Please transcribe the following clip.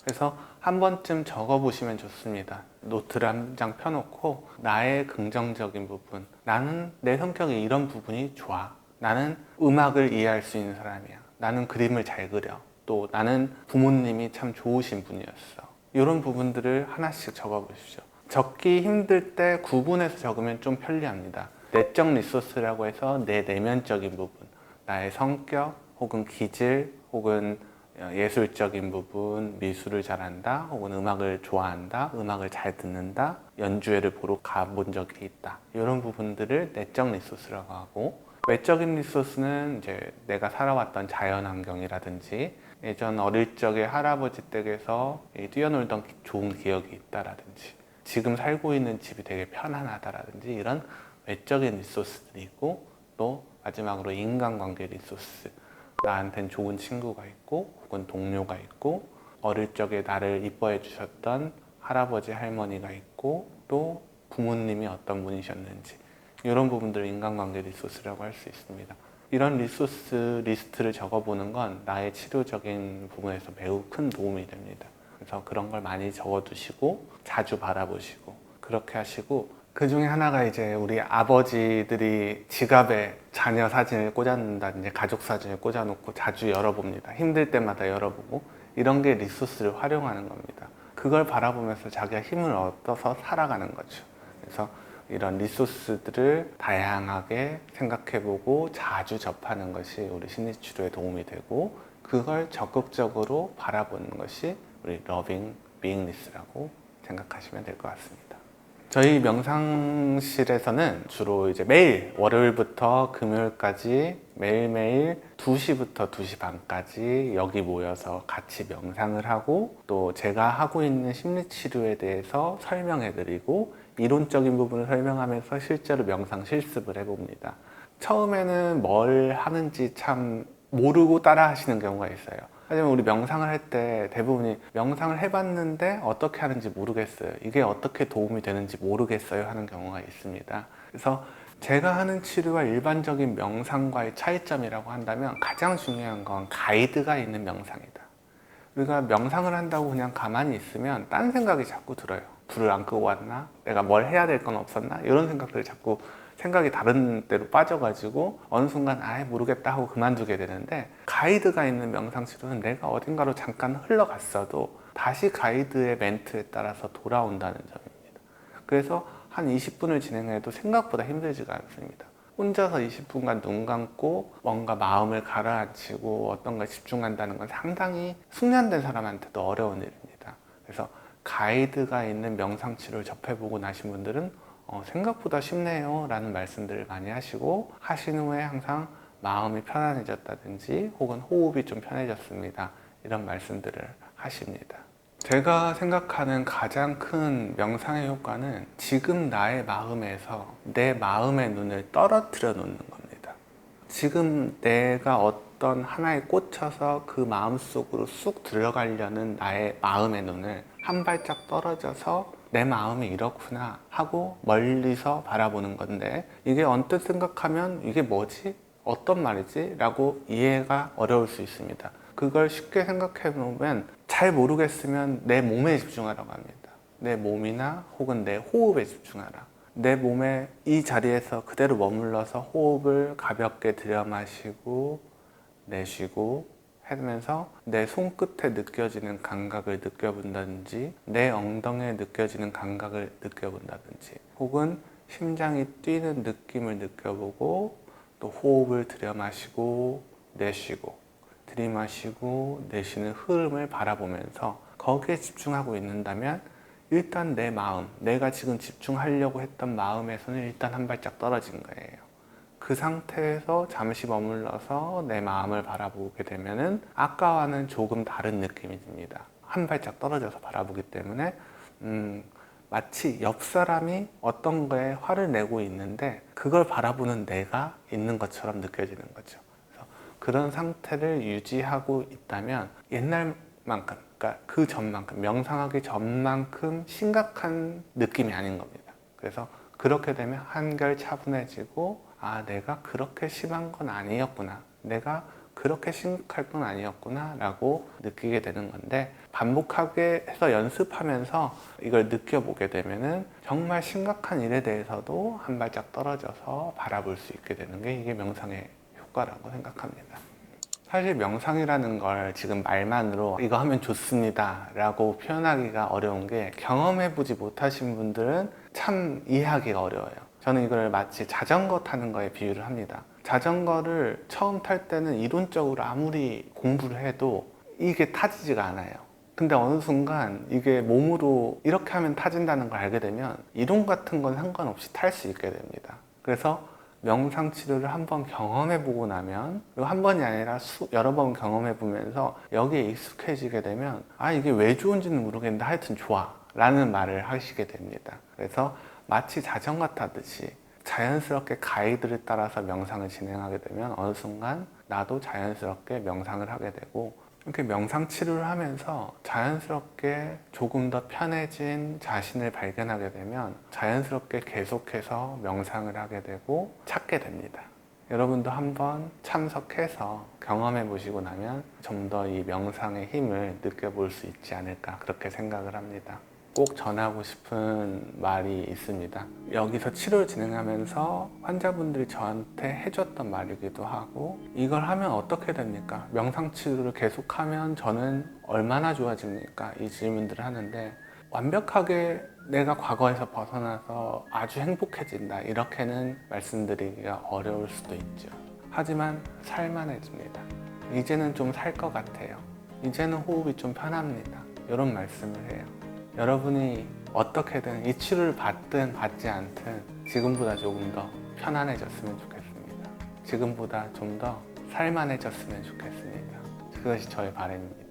그래서 한 번쯤 적어보시면 좋습니다. 노트를 한 장 펴놓고 나의 긍정적인 부분, 나는 내 성격이 이런 부분이 좋아, 나는 음악을 이해할 수 있는 사람이야, 나는 그림을 잘 그려, 또 나는 부모님이 참 좋으신 분이었어, 이런 부분들을 하나씩 적어보십시오. 적기 힘들 때 구분해서 적으면 좀 편리합니다. 내적 리소스라고 해서 내 내면적인 부분, 나의 성격 혹은 기질 혹은 예술적인 부분, 미술을 잘한다 혹은 음악을 좋아한다, 음악을 잘 듣는다, 연주회를 보러 가본 적이 있다, 이런 부분들을 내적 리소스라고 하고, 외적인 리소스는 이제 내가 살아왔던 자연환경이라든지 예전 어릴 적에 할아버지 댁에서 뛰어놀던 좋은 기억이 있다라든지 지금 살고 있는 집이 되게 편안하다라든지 이런 외적인 리소스들이 있고, 또 마지막으로 인간관계 리소스, 나한텐 좋은 친구가 있고 혹은 동료가 있고 어릴 적에 나를 이뻐해 주셨던 할아버지 할머니가 있고 또 부모님이 어떤 분이셨는지, 이런 부분들을 인간관계 리소스라고 할 수 있습니다. 이런 리소스 리스트를 적어보는 건 나의 치료적인 부분에서 매우 큰 도움이 됩니다. 그래서 그런 걸 많이 적어두시고 자주 바라보시고 그렇게 하시고, 그 중에 하나가 이제 우리 아버지들이 지갑에 자녀 사진을 꽂아놓는다든지 가족 사진을 꽂아놓고 자주 열어봅니다. 힘들 때마다 열어보고, 이런 게 리소스를 활용하는 겁니다. 그걸 바라보면서 자기가 힘을 얻어서 살아가는 거죠. 그래서 이런 리소스들을 다양하게 생각해보고 자주 접하는 것이 우리 심리치료에 도움이 되고, 그걸 적극적으로 바라보는 것이 우리 러빙 비잉리스라고 생각하시면 될 것 같습니다. 저희 명상실에서는 주로 이제 매일 월요일부터 금요일까지 매일매일 2시부터 2시 반까지 여기 모여서 같이 명상을 하고, 또 제가 하고 있는 심리치료에 대해서 설명해 드리고 이론적인 부분을 설명하면서 실제로 명상 실습을 해봅니다. 처음에는 뭘 하는지 참 모르고 따라 하시는 경우가 있어요. 하지만 우리 명상을 할 때 대부분이 명상을 해봤는데 어떻게 하는지 모르겠어요, 이게 어떻게 도움이 되는지 모르겠어요 하는 경우가 있습니다. 그래서 제가 하는 치료와 일반적인 명상과의 차이점이라고 한다면 가장 중요한 건 가이드가 있는 명상이다. 우리가 명상을 한다고 그냥 가만히 있으면 딴 생각이 자꾸 들어요. 불을 안 끄고 왔나? 내가 뭘 해야 될 건 없었나? 이런 생각들이 자꾸, 생각이 다른 데로 빠져가지고 어느 순간 아예 모르겠다 하고 그만두게 되는데, 가이드가 있는 명상 치료는 내가 어딘가로 잠깐 흘러갔어도 다시 가이드의 멘트에 따라서 돌아온다는 점입니다. 그래서 한 20분을 진행해도 생각보다 힘들지가 않습니다. 혼자서 20분간 눈 감고 뭔가 마음을 가라앉히고 어떤 걸 집중한다는 건 상당히 숙련된 사람한테도 어려운 일입니다. 그래서 가이드가 있는 명상치료를 접해보고 나신 분들은 생각보다 쉽네요 라는 말씀들을 많이 하시고, 하신 후에 항상 마음이 편안해졌다든지 혹은 호흡이 좀 편해졌습니다, 이런 말씀들을 하십니다. 제가 생각하는 가장 큰 명상의 효과는 지금 나의 마음에서 내 마음의 눈을 떨어뜨려 놓는 겁니다. 지금 내가 어떤 하나에 꽂혀서 그 마음 속으로 쑥 들어가려는 나의 마음의 눈을 한 발짝 떨어져서 내 마음이 이렇구나 하고 멀리서 바라보는 건데, 이게 언뜻 생각하면 이게 뭐지? 어떤 말이지? 라고 이해가 어려울 수 있습니다. 그걸 쉽게 생각해 보면, 잘 모르겠으면 내 몸에 집중하라고 합니다. 내 몸이나 혹은 내 호흡에 집중하라. 내 몸의 이 자리에서 그대로 머물러서 호흡을 가볍게 들여마시고 내쉬고 하면서 내 손끝에 느껴지는 감각을 느껴본다든지, 내 엉덩이에 느껴지는 감각을 느껴본다든지, 혹은 심장이 뛰는 느낌을 느껴보고, 또 호흡을 들여마시고 내쉬고 들이마시고 내쉬는 흐름을 바라보면서 거기에 집중하고 있는다면, 일단 내 마음, 내가 지금 집중하려고 했던 마음에서는 일단 한 발짝 떨어진 거예요. 그 상태에서 잠시 머물러서 내 마음을 바라보게 되면은 아까와는 조금 다른 느낌이 듭니다. 한 발짝 떨어져서 바라보기 때문에 마치 옆 사람이 어떤 거에 화를 내고 있는데 그걸 바라보는 내가 있는 것처럼 느껴지는 거죠. 그래서 그런 상태를 유지하고 있다면 옛날만큼, 그러니까 그 전만큼, 명상하기 전만큼 심각한 느낌이 아닌 겁니다. 그래서 그렇게 되면 한결 차분해지고, 아, 내가 그렇게 심한 건 아니었구나, 내가 그렇게 심각할 건 아니었구나 라고 느끼게 되는 건데, 반복하게 해서 연습하면서 이걸 느껴보게 되면은 정말 심각한 일에 대해서도 한 발짝 떨어져서 바라볼 수 있게 되는 게 이게 명상의 효과라고 생각합니다. 사실 명상이라는 걸 지금 말만으로 이거 하면 좋습니다 라고 표현하기가 어려운 게, 경험해보지 못하신 분들은 참 이해하기가 어려워요. 저는 이걸 마치 자전거 타는 거에 비유를 합니다. 자전거를 처음 탈 때는 이론적으로 아무리 공부를 해도 이게 타지지가 않아요. 근데 어느 순간 이게 몸으로 이렇게 하면 타진다는 걸 알게 되면 이론 같은 건 상관없이 탈 수 있게 됩니다. 그래서 명상 치료를 한번 경험해 보고 나면, 그리고 한 번이 아니라 여러 번 경험해 보면서 여기에 익숙해지게 되면 아, 이게 왜 좋은지는 모르겠는데 하여튼 좋아 라는 말을 하시게 됩니다. 그래서 마치 자전거 타듯이 자연스럽게 가이드를 따라서 명상을 진행하게 되면 어느 순간 나도 자연스럽게 명상을 하게 되고, 이렇게 명상 치료를 하면서 자연스럽게 조금 더 편해진 자신을 발견하게 되면 자연스럽게 계속해서 명상을 하게 되고 찾게 됩니다. 여러분도 한번 참석해서 경험해 보시고 나면 좀 더 이 명상의 힘을 느껴볼 수 있지 않을까, 그렇게 생각을 합니다. 꼭 전하고 싶은 말이 있습니다. 여기서 치료를 진행하면서 환자분들이 저한테 해줬던 말이기도 하고, 이걸 하면 어떻게 됩니까? 명상 치료를 계속하면 저는 얼마나 좋아집니까? 이 질문들을 하는데, 완벽하게 내가 과거에서 벗어나서 아주 행복해진다 이렇게는 말씀드리기가 어려울 수도 있죠. 하지만 살만해집니다. 이제는 좀 살 것 같아요. 이제는 호흡이 좀 편합니다. 이런 말씀을 해요. 여러분이 어떻게든 이 치료를 받든 받지 않든 지금보다 조금 더 편안해졌으면 좋겠습니다. 지금보다 좀 더 살만해졌으면 좋겠습니다. 그것이 저의 바람입니다.